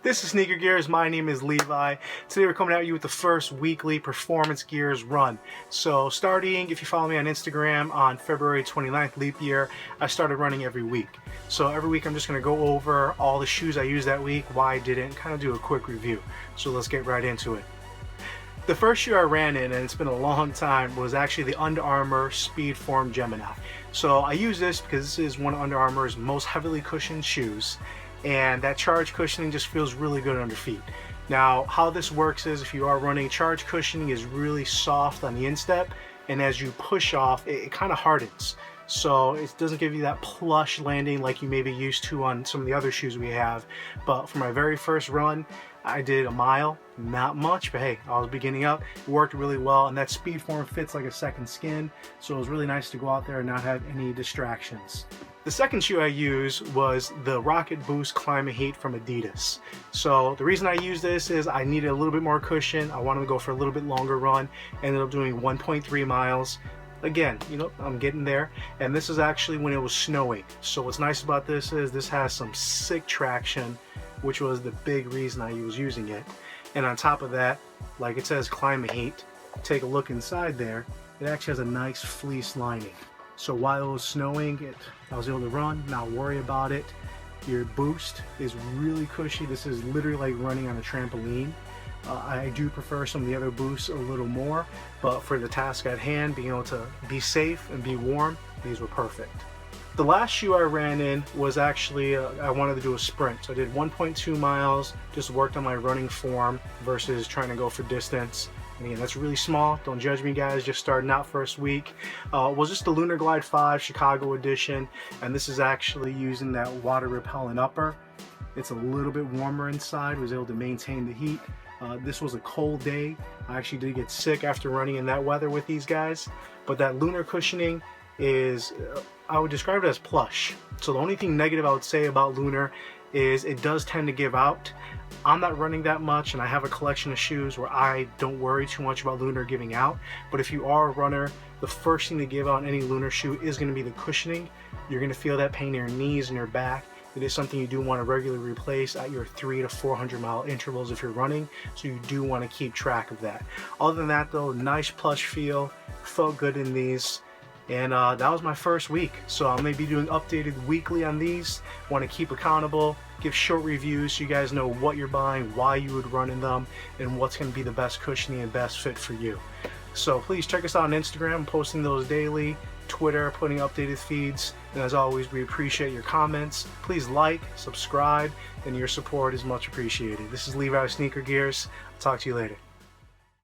This is Sneaker Gearz. My name is Levi. Today we're coming at you with the first weekly performance gears run. So starting, if you follow me on Instagram, on February 29th, leap year, I started running every week. So every week I'm just going to go over all the shoes I used that week, why I did it, and kind of do a quick review. So let's get right into it. The first shoe I ran in, and it's been a long time, was actually the Under Armour Speedforme Gemena. So I use this because this is one of Under Armour's most heavily cushioned shoes, and that charge cushioning just feels really good under feet. Now, how this works is if you are running, charge cushioning is really soft on the instep, and as you push off, it kind of hardens. So it doesn't give you that plush landing like you may be used to on some of the other shoes we have. But for my very first run, I did a mile, not much, but hey, I was beginning up. It worked really well, and that Speedforme fits like a second skin, so it was really nice to go out there and not have any distractions. The second shoe I used was the Rocket Boost Climate Heat from Adidas. So the reason I use this is I needed a little bit more cushion. I wanted to go for a little bit longer run. Ended up doing 1.3 miles. Again, you know, I'm getting there, and this is actually when it was snowing. So what's nice about this is this has some sick traction, which was the big reason I was using it. And on top of that, like it says Climate Heat, take a look inside there, it actually has a nice fleece lining. So while it was snowing, I was able to run, not worry about it. Your boost is really cushy. This is literally like running on a trampoline. I do prefer some of the other boosts a little more, but for the task at hand, being able to be safe and be warm, these were perfect. The last shoe I ran in was actually, I wanted to do a sprint. So I did 1.2 miles, just worked on my running form versus trying to go for distance. And again, that's really small. Don't judge me, guys, just starting out first week. Was just the Lunarglide 5 Chicago edition, and this is actually using that water repellent upper. It's a little bit warmer inside, was able to maintain the heat. This was a cold day. I actually did get sick after running in that weather with these guys, but that lunar cushioning is, I would describe it as plush. So the only thing negative I would say about Lunar is it does tend to give out. I'm not running that much, and I have a collection of shoes where I don't worry too much about Lunar giving out. But if you are a runner, the first thing to give out in any Lunar shoe is going to be the cushioning. You're going to feel that pain in your knees and your back. It is something you do want to regularly replace at your 300 to 400 mile intervals if you're running, so you do want to keep track of that. Other than that though, nice plush feel, felt good in these. And that was my first week, so I'm going to be doing updated weekly on these. Want to keep accountable, give short reviews so you guys know what you're buying, why you would run in them, and what's going to be the best cushioning and best fit for you. So please check us out on Instagram, I'm posting those daily, Twitter, putting updated feeds, and as always, we appreciate your comments. Please like, subscribe, and your support is much appreciated. This is Levi Sneaker Gearz. I'll talk to you later.